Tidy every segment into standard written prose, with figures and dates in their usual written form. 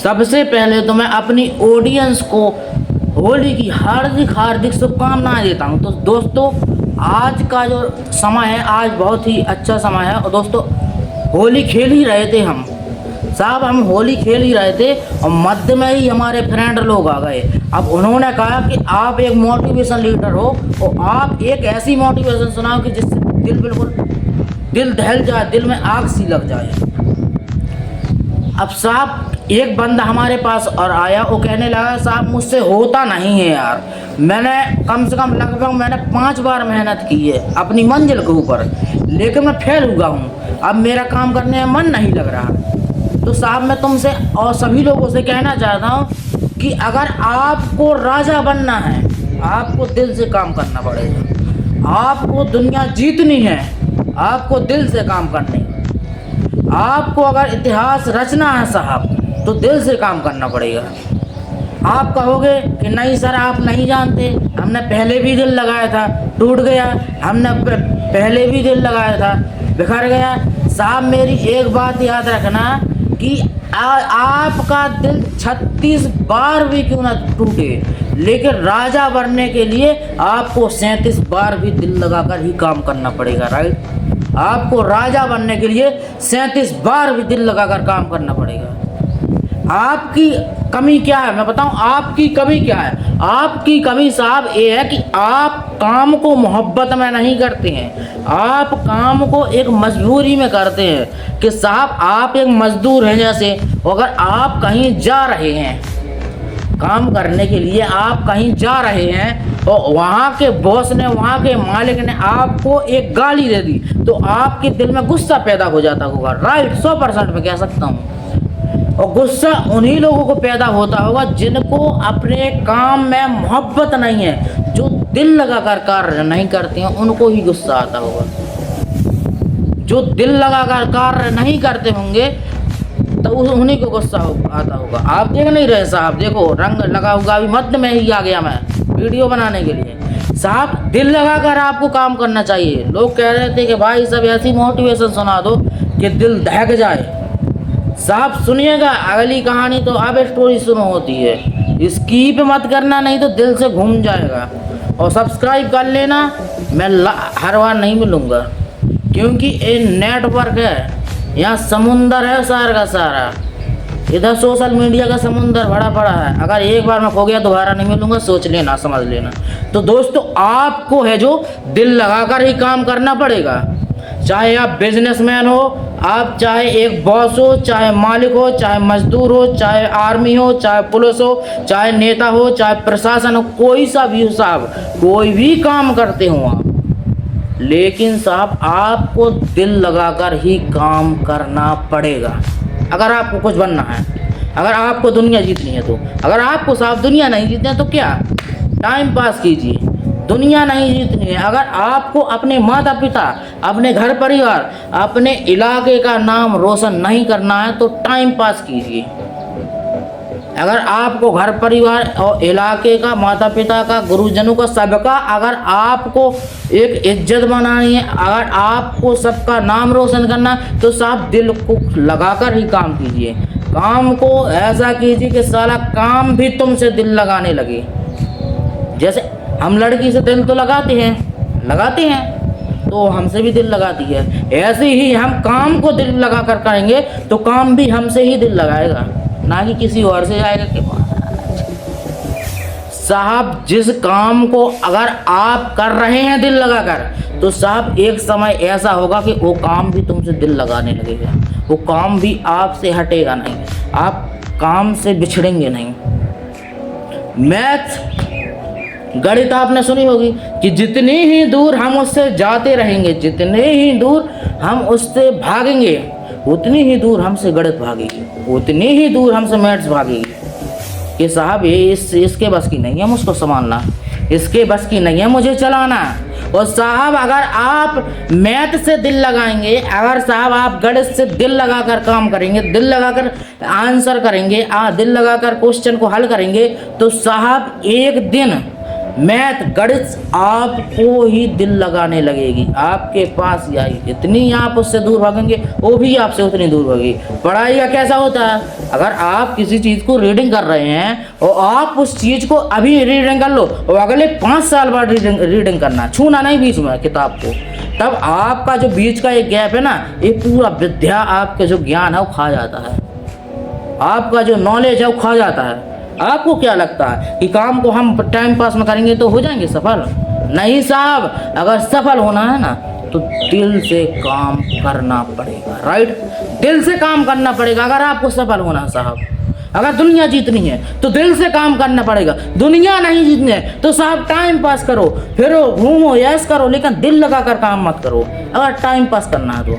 सबसे पहले तो मैं अपनी ऑडियंस को होली की हार्दिक हार्दिक शुभकामनाएं देता हूं। तो दोस्तों, आज का जो समय है, आज बहुत ही अच्छा समय है। और दोस्तों, होली खेल ही रहे थे हम होली खेल ही रहे थे और मध्य में ही हमारे फ्रेंड लोग आ गए। अब उन्होंने कहा कि आप एक मोटिवेशन लीडर हो और आप एक ऐसी मोटिवेशन सुनाओ कि जिससे दिल दहल जाए, दिल में आग सी लग जाए। अब साहब एक बंदा हमारे पास और आया, वो कहने लगा साहब मुझसे होता नहीं है यार, मैंने कम से कम लगभग 5 बार मेहनत की है अपनी मंजिल के ऊपर, लेकिन मैं फेल हुआ हूँ। अब मेरा काम करने में मन नहीं लग रहा। तो साहब मैं तुमसे और सभी लोगों से कहना चाहता हूँ कि अगर आपको राजा बनना है, आपको दिल से काम करना पड़ेगा। आपको दुनिया जीतनी है, आपको दिल से काम करनी है। आपको अगर इतिहास रचना है साहब, तो दिल से काम करना पड़ेगा। आप कहोगे कि नहीं सर आप नहीं जानते, हमने पहले भी दिल लगाया था, टूट गया, हमने पहले भी दिल लगाया था, बिखर गया। साहब मेरी एक बात याद रखना कि आपका दिल 36 बार भी क्यों ना टूटे, लेकिन राजा बनने के लिए आपको 37 बार भी दिल लगाकर ही काम करना पड़ेगा। राइट, आपको राजा बनने के लिए 37 बार भी दिल लगाकर काम करना पड़ेगा। आपकी कमी क्या है मैं बताऊं, आपकी कमी क्या है? आपकी कमी साहब ये है कि आप काम को मोहब्बत में नहीं करते हैं, आप काम को एक मजबूरी में करते हैं। कि साहब आप एक मजदूर हैं जैसे, अगर आप कहीं जा रहे हैं काम करने के लिए, आप कहीं जा रहे हैं और वहाँ के बॉस ने, वहाँ के मालिक ने आपको एक गाली दे दी, तो आपके दिल में गुस्सा पैदा हो जाता होगा। राइट, 100% मैं कह सकता हूँ। और गुस्सा उन्हीं लोगों को पैदा होता होगा जिनको अपने काम में मोहब्बत नहीं है, जो दिल लगाकर कार्य नहीं करते हैं, उनको ही गुस्सा आता होगा। जो दिल लगाकर कार्य नहीं करते होंगे तो उन्हीं को गुस्सा आता होगा। आप देख नहीं रहे साहब, देखो रंग लगा होगा, अभी मध्य में ही आ गया मैं वीडियो बनाने के लिए। साहब दिल लगाकर आपको काम करना चाहिए। लोग कह रहे थे कि भाई सब ऐसी मोटिवेशन सुना दो कि दिल दहक जाए। साहब सुनिएगा, अगली कहानी तो अब स्टोरी शुरू होती है, स्किप मत करना नहीं तो दिल से घूम जाएगा। और सब्सक्राइब कर लेना, मैं हर बार नहीं मिलूँगा क्योंकि ये नेटवर्क है, यहाँ समुंदर है सारा का सारा, इधर सोशल मीडिया का समुंदर भरा पड़ा है। अगर एक बार मैं खो गया दोबारा नहीं मिलूँगा, सोच लेना, समझ लेना। तो दोस्तों आपको है जो दिल लगाकर ही काम करना पड़ेगा। चाहे आप बिजनेसमैन हो, आप चाहे एक बॉस हो, चाहे मालिक हो, चाहे मजदूर हो, चाहे आर्मी हो, चाहे पुलिस हो, चाहे नेता हो, चाहे प्रशासन हो, कोई सा भी हो साहब, कोई भी काम करते हो आप, लेकिन साहब आपको दिल लगाकर ही काम करना पड़ेगा अगर आपको कुछ बनना है, अगर आपको दुनिया जीतनी है। तो अगर आपको साहब दुनिया नहीं जीतनी है तो क्या टाइम पास कीजिए, दुनिया नहीं जीतनी है। अगर आपको अपने माता पिता, अपने घर परिवार, अपने इलाके का नाम रोशन नहीं करना है तो टाइम पास कीजिए। अगर आपको घर परिवार और इलाके का, माता पिता का, गुरुजनों का, सबका अगर आपको एक इज्जत बनानी है, अगर आपको सबका नाम रोशन करना, तो साहब दिल को लगाकर ही काम कीजिए। काम को ऐसा कीजिए कि साला काम भी तुमसे दिल लगाने लगे। जैसे हम लड़की से दिल तो लगाते हैं तो हमसे भी दिल लगाती है, ऐसे ही हम काम को दिल लगा कर करेंगे तो काम भी हमसे ही दिल लगाएगा, ना कि किसी और से जाएगा कि साहब जिस काम को अगर आप कर रहे हैं दिल लगाकर, तो साहब एक समय ऐसा होगा कि वो काम भी तुमसे दिल लगाने लगेगा, वो काम भी आपसे हटेगा नहीं, आप काम से बिछड़ेंगे नहीं। मैथ गणित आपने सुनी होगी कि जितनी ही दूर हम उससे जाते रहेंगे, जितने ही दूर हम उससे भागेंगे, उतनी ही दूर हमसे गणित भागेगी, उतनी ही दूर हमसे मैथ्स भागेगी। कि साहब ये इसके बस की नहीं है मुझको संभालना, इसके बस की नहीं है मुझे चलाना। और साहब अगर आप मैथ से दिल लगाएंगे, अगर साहब आप गणित से दिल लगाकर काम करेंगे, दिल लगाकर आंसर करेंगे, दिल लगाकर क्वेश्चन को हल करेंगे, तो साहब एक दिन मैथ गणित आपको ही दिल लगाने लगेगी, आपके पास ही आएगी। जितनी आप उससे दूर भागेंगे वो भी आपसे उतनी दूर भागेगी। पढ़ाई का कैसा होता है, अगर आप किसी चीज़ को रीडिंग कर रहे हैं और आप उस चीज़ को अभी रीडिंग कर लो और अगले 5 साल बाद रीडिंग करना, छूना नहीं बीच में किताब को, तब आपका जो बीच का एक गैप है ना, ये पूरा विद्या आपका जो ज्ञान है वो खा जाता है, आपका जो नॉलेज है वो खा जाता है। आपको क्या लगता है कि काम को हम टाइम पास में करेंगे तो हो जाएंगे सफल? नहीं साहब, अगर सफल होना है ना तो दिल से काम करना पड़ेगा, राइट? दिल से काम करना पड़ेगा अगर आपको सफल होना है साहब। अगर दुनिया जीतनी है तो दिल से काम करना पड़ेगा। दुनिया नहीं जीतनी है तो साहब टाइम पास करो, फिरो, घूमो, यश करो, लेकिन दिल लगाकर काम मत करो अगर टाइम पास करना है तो।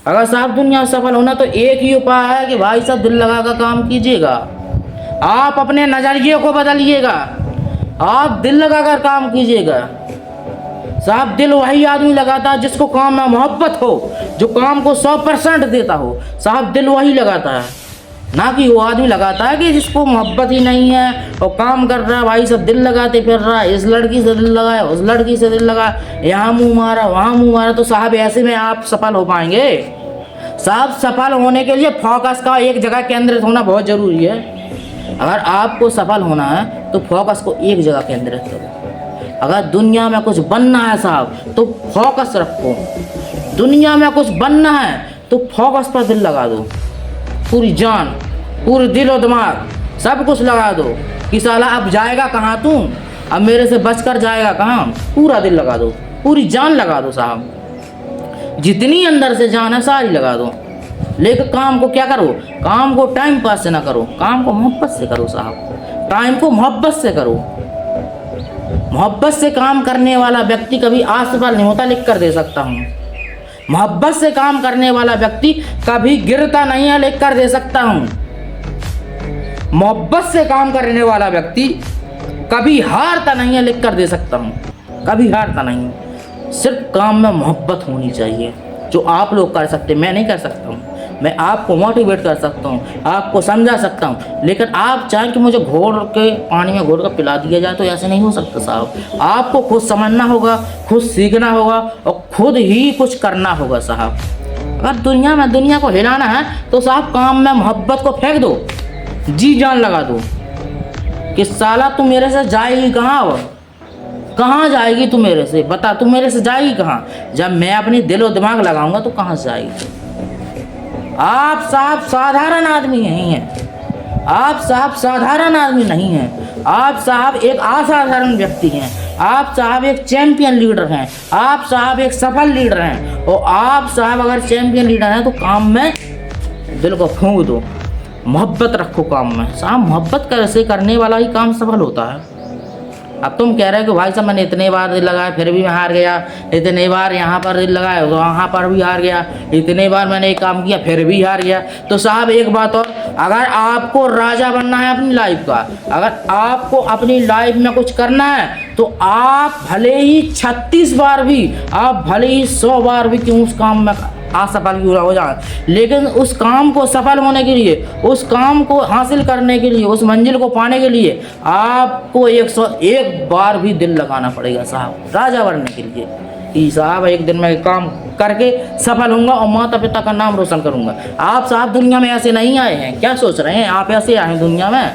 अगर साहब दुनिया में सफल होना तो एक ही उपाय है कि भाई साहब दिल लगाकर काम कीजिएगा, आप अपने नज़रिए को बदलिएगा, आप दिल लगाकर काम कीजिएगा। साहब दिल वही आदमी लगाता है जिसको काम में मोहब्बत हो, जो काम को 100% देता हो, साहब दिल वही लगाता है, ना कि वो आदमी लगाता है कि जिसको मोहब्बत ही नहीं है और काम कर रहा है भाई सब दिल लगाते फिर रहा है, इस लड़की से दिल लगाया, उस लड़की से दिल लगाया, यहाँ मुंह मारा, वहाँ मुंह मारा, तो साहब ऐसे में आप सफल हो पाएंगे? साहब सफल होने के लिए फोकस का एक जगह केंद्रित होना बहुत ज़रूरी है। अगर आपको सफल होना है तो फोकस को एक जगह केंद्रित करो। अगर दुनिया में कुछ बनना है साहब तो फोकस रखो, दुनिया में कुछ बनना है तो फोकस पर दिल लगा दो, पूरी जान, पूरी दिल और दिमाग सब कुछ लगा दो कि साला अब जाएगा कहाँ तू, अब मेरे से बचकर जाएगा कहाँ, पूरा दिल लगा दो, पूरी जान लगा दो साहब, जितनी अंदर से जान है सारी लगा दो। लेकिन काम को क्या करो, काम को टाइम पास से ना करो, काम को मोहब्बत से करो साहब, टाइम को मोहब्बत से करो। मोहब्बत से काम करने वाला व्यक्ति कभी असफल नहीं होता, लिख कर दे सकता हूँ। मोहब्बत से काम करने वाला व्यक्ति कभी गिरता नहीं है, लिख कर दे सकता हूँ। मोहब्बत से काम करने वाला व्यक्ति कभी हारता नहीं है, लिख कर दे सकता हूँ, कभी हारता नहीं। सिर्फ काम में मोहब्बत होनी चाहिए, जो आप लोग कर सकते, मैं नहीं कर सकता हूँ। मैं आपको मोटिवेट कर सकता हूँ, आपको समझा सकता हूँ, लेकिन आप चाहें कि मुझे घोल के पानी में घोल कर पिला दिया जाए तो ऐसे नहीं हो सकता साहब। आपको खुद समझना होगा, खुद सीखना होगा और खुद ही कुछ करना होगा साहब। अगर दुनिया में दुनिया को हिलाना है तो साहब काम में मोहब्बत को फेंक दो, जी जान लगा दो कि साला तू मेरे से जाएगी कहाँ, अब कहाँ जाएगी तू मेरे से, बता तू मेरे से जाएगी कहाँ? जब मैं अपनी दिल और दिमाग लगाऊंगा तो कहाँ से जाएगी? आप साहब साधारण आदमी नहीं हैं, आप साहब साधारण आदमी नहीं हैं, आप साहब एक असाधारण व्यक्ति हैं, आप साहब एक चैंपियन लीडर हैं, आप साहब एक सफल लीडर हैं। और आप साहब अगर चैंपियन लीडर हैं तो काम में दिल को फूंक दो, मोहब्बत रखो काम में साहब। मोहब्बत कैसे करने वाला ही काम सफल होता है। अब तुम कह रहे हो कि भाई साहब मैंने इतने बार दिल लगाया फिर भी मैं हार गया, इतने बार यहाँ पर दिल लगाया तो वहाँ पर भी हार गया, इतने बार मैंने एक काम किया फिर भी हार गया। तो साहब एक बात और, अगर आपको राजा बनना है अपनी लाइफ का, अगर आपको अपनी लाइफ में कुछ करना है तो आप भले ही 36 बार भी, आप भले ही 100 बार भी क्यों उस काम में असफल क्यों हो जाए, लेकिन उस काम को सफल होने के लिए, उस काम को हासिल करने के लिए, उस मंजिल को पाने के लिए आपको 101 बार भी दिल लगाना पड़ेगा साहब, राजा बनने के लिए कि साहब एक दिन मैं काम करके सफल होऊंगा और माता पिता का नाम रोशन करूंगा। आप साहब दुनिया में ऐसे नहीं आए हैं, क्या सोच रहे हैं आप ऐसे आए हैं दुनिया में?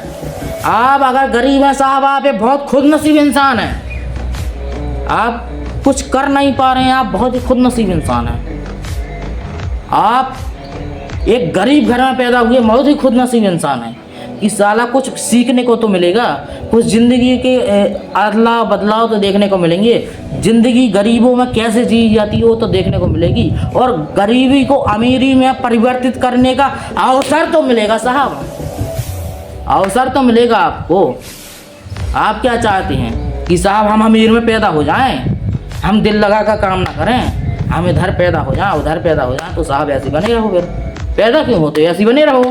आप अगर गरीब हैं साहब, आप एक बहुत खुदनसीब इंसान हैं, आप कुछ कर नहीं पा रहे हैं, आप बहुत ही खुदनसीब इंसान हैं। आप एक गरीब घर में पैदा हुए बहुत ही खुदनसीब इंसान है कि साला कुछ सीखने को तो मिलेगा, कुछ ज़िंदगी के अदला बदलाव तो देखने को मिलेंगे, ज़िंदगी गरीबों में कैसे जी जाती है वो तो देखने को मिलेगी, और गरीबी को अमीरी में परिवर्तित करने का अवसर तो मिलेगा साहब, अवसर तो मिलेगा आपको। आप क्या चाहते हैं कि साहब हम अमीर में पैदा हो जाएं, हम दिल लगा कर काम ना करें, हम इधर पैदा हो जाए उधर पैदा हो जाए? तो साहब ऐसे बने रहो, फिर पैदा क्यों होते, ऐसे बने रहो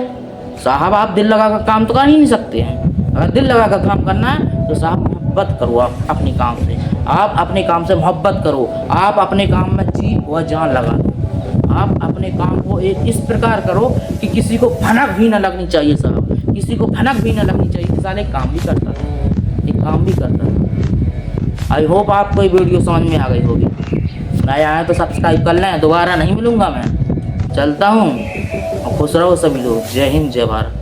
साहब। आप दिल लगा कर काम तो कर ही नहीं सकते हैं। अगर दिल लगा कर काम करना है तो साहब मोहब्बत करो आप अपने काम से, आप अपने काम से मोहब्बत करो, आप अपने काम में जी व जान लगा दो, आप अपने काम को एक इस प्रकार करो कि किसी को भनक भी ना लगनी चाहिए साहब, किसी को भनक भी ना लगनी चाहिए कि साले काम भी करता है, एक काम भी करता है। आई होप आपको ये वीडियो समझ में आ गई होगी। नए आए तो सब्सक्राइब कर लें, दोबारा नहीं मिलूँगा मैं। चलता हूँ और खुश रहो सभी लोग। जय हिंद, जय भारत।